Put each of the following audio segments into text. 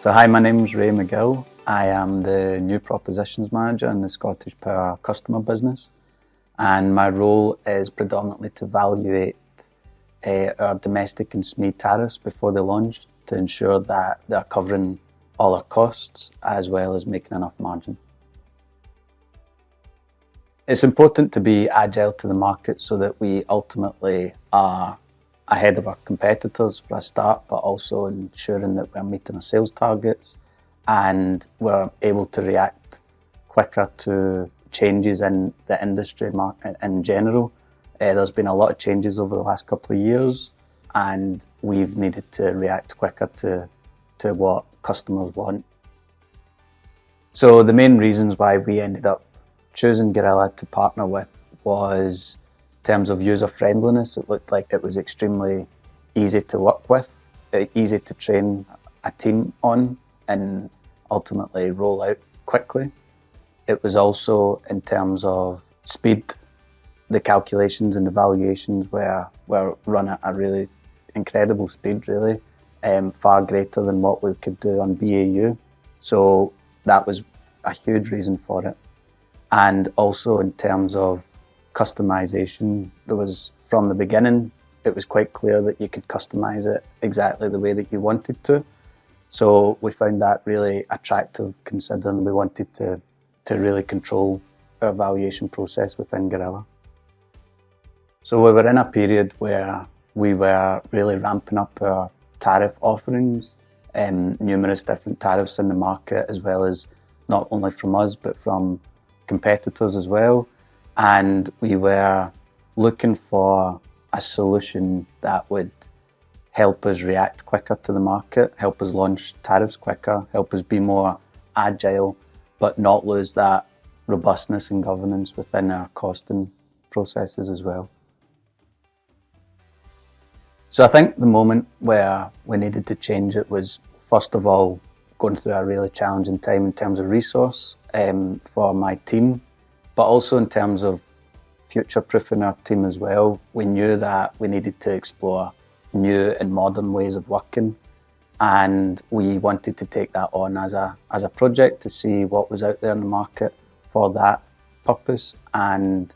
So hi, my name's Ray McGill. I am the new propositions manager in the ScottishPower customer business, and my role is predominantly to evaluate our domestic and SME tariffs before they launch to ensure that they're covering all our costs as well as making enough margin. It's important to be agile to the market so that we ultimately are ahead of our competitors for a start, but also ensuring that we're meeting our sales targets and we're able to react quicker to changes in the industry market in general. There's been a lot of changes over the last couple of years, and we've needed to react quicker to what customers want. So the main reasons why we ended up choosing Gorilla to partner with was in terms of user friendliness. It looked like it was extremely easy to work with, easy to train a team on and ultimately roll out quickly. It was also in terms of speed. The calculations and evaluations were run at a really incredible speed, really, far greater than what we could do on BAU. So that was a huge reason for it. And also in terms of customization, there was, from the beginning, it was quite clear that you could customize it exactly the way that you wanted to. So we found that really attractive, considering we wanted to really control our valuation process within Gorilla. So we were in a period where we were really ramping up our tariff offerings, numerous different tariffs in the market, as well as not only from us, but from competitors as well. And we were looking for a solution that would help us react quicker to the market, help us launch tariffs quicker, help us be more agile, but not lose that robustness and governance within our costing processes as well. So I think the moment where we needed to change it was, first of all, going through a really challenging time in terms of resource for my team, but also in terms of future-proofing our team as well. We knew that we needed to explore new and modern ways of working, and we wanted to take that on as a project to see what was out there in the market for that purpose and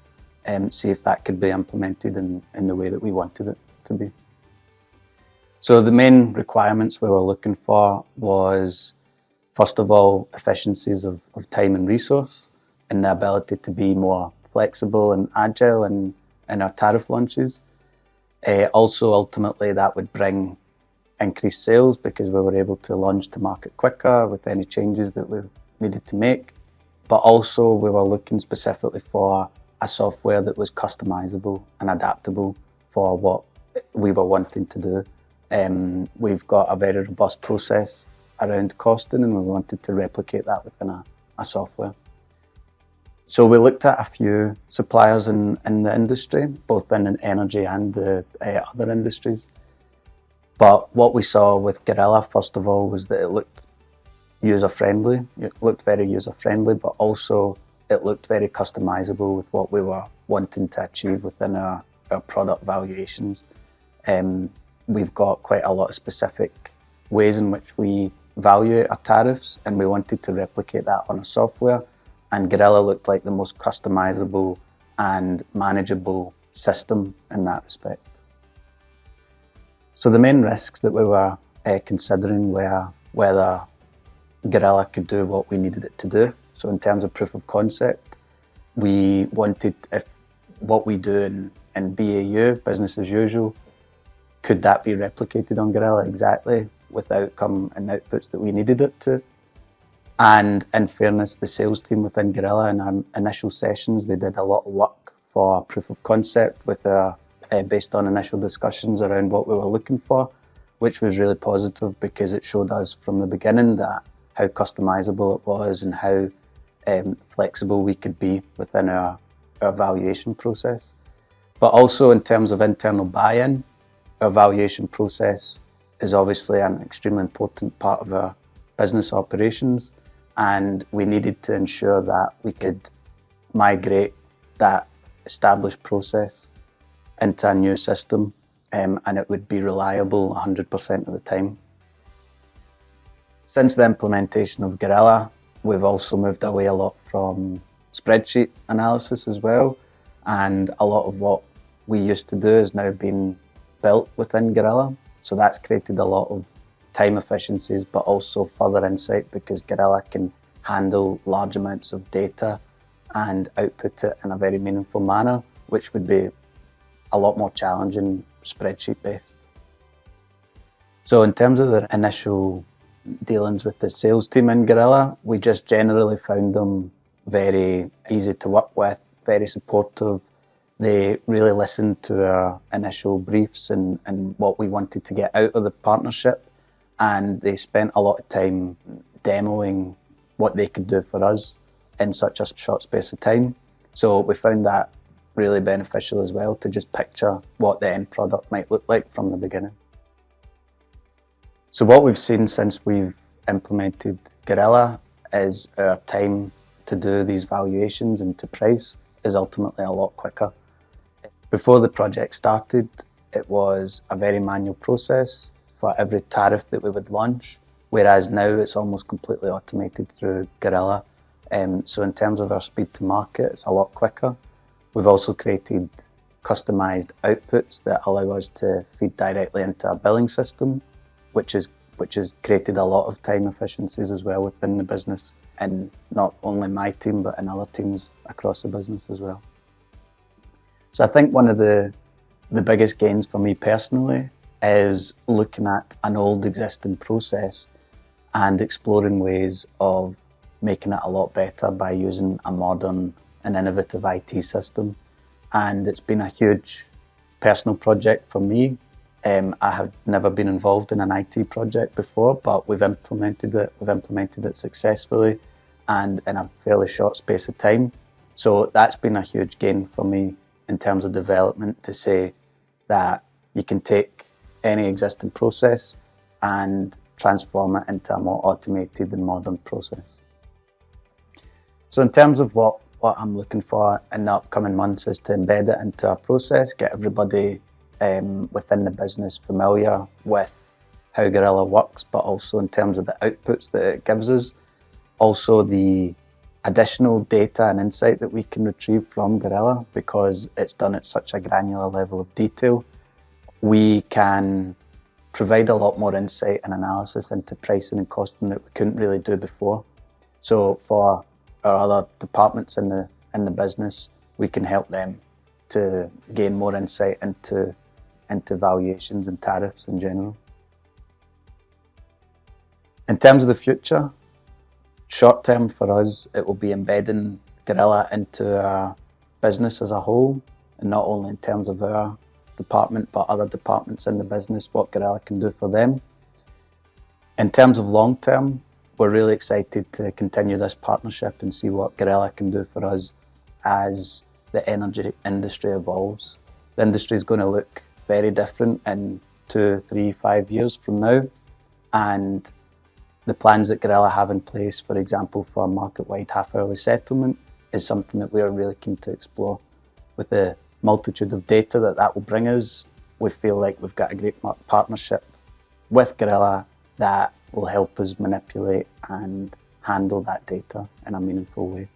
see if that could be implemented in the way that we wanted it to be. So the main requirements we were looking for was, first of all, efficiencies of time and resource, and the ability to be more flexible and agile in our tariff launches. Also, ultimately, that would bring increased sales because we were able to launch to market quicker with any changes that we needed to make. But also, we were looking specifically for a software that was customizable and adaptable for what we were wanting to do. We've got a very robust process around costing, and we wanted to replicate that within a software. So we looked at a few suppliers in the industry, both in energy and the other industries. But what we saw with Gorilla, first of all, was that it looked user-friendly. It looked very user-friendly, but also it looked very customizable with what we were wanting to achieve within our product valuations. We've got quite a lot of specific ways in which we value our tariffs, and we wanted to replicate that on a software. And Gorilla looked like the most customizable and manageable system in that respect. So the main risks that we were considering were whether Gorilla could do what we needed it to do. So in terms of proof of concept, we wanted, if what we do in BAU, business as usual, could that be replicated on Gorilla exactly with the outcome and outputs that we needed it to? And in fairness, the sales team within Gorilla in our initial sessions, they did a lot of work for proof of concept with based on initial discussions around what we were looking for, which was really positive because it showed us from the beginning that how customizable it was and how flexible we could be within our valuation process. But also in terms of internal buy-in, our valuation process is obviously an extremely important part of our business operations, and we needed to ensure that we could migrate that established process into a new system and it would be reliable 100% of the time. Since the implementation of Gorilla, we've also moved away a lot from spreadsheet analysis as well, and a lot of what we used to do is now being built within Gorilla. So that's created a lot of time efficiencies, but also further insight, because Gorilla can handle large amounts of data and output it in a very meaningful manner, which would be a lot more challenging spreadsheet based. So in terms of the initial dealings with the sales team in Gorilla, we just generally found them very easy to work with, very supportive. They really listened to our initial briefs and what we wanted to get out of the partnership, and they spent a lot of time demoing what they could do for us in such a short space of time. So we found that really beneficial as well, to just picture what the end product might look like from the beginning. So what we've seen since we've implemented Gorilla is our time to do these valuations and to price is ultimately a lot quicker. Before the project started, it was a very manual process for every tariff that we would launch, whereas now it's almost completely automated through Gorilla. So in terms of our speed to market, it's a lot quicker. We've also created customized outputs that allow us to feed directly into our billing system, which has created a lot of time efficiencies as well within the business, and not only my team but in other teams across the business as well. So I think one of the biggest gains for me personally is looking at an old existing process and exploring ways of making it a lot better by using a modern and innovative IT system. And it's been a huge personal project for me. I have never been involved in an IT project before, but we've implemented it successfully and in a fairly short space of time. So that's been a huge gain for me in terms of development, to say that you can take any existing process and transform it into a more automated and modern process. So in terms of what I'm looking for in the upcoming months is to embed it into our process, get everybody within the business familiar with how Gorilla works, but also in terms of the outputs that it gives us. Also the additional data and insight that we can retrieve from Gorilla, because it's done at such a granular level of detail. We can provide a lot more insight and analysis into pricing and costing that we couldn't really do before. So for our other departments in the business, we can help them to gain more insight into valuations and tariffs in general. In terms of the future, short term for us, it will be embedding Gorilla into our business as a whole, and not only in terms of our department, but other departments in the business, what Gorilla can do for them. In terms of long term, we're really excited to continue this partnership and see what Gorilla can do for us as the energy industry evolves. The industry is going to look very different in 2, 3, 5 years from now, and the plans that Gorilla have in place, for example, for market-wide half-hourly settlement, is something that we are really keen to explore. With the multitude of data that will bring us, we feel like we've got a great partnership with Gorilla that will help us manipulate and handle that data in a meaningful way.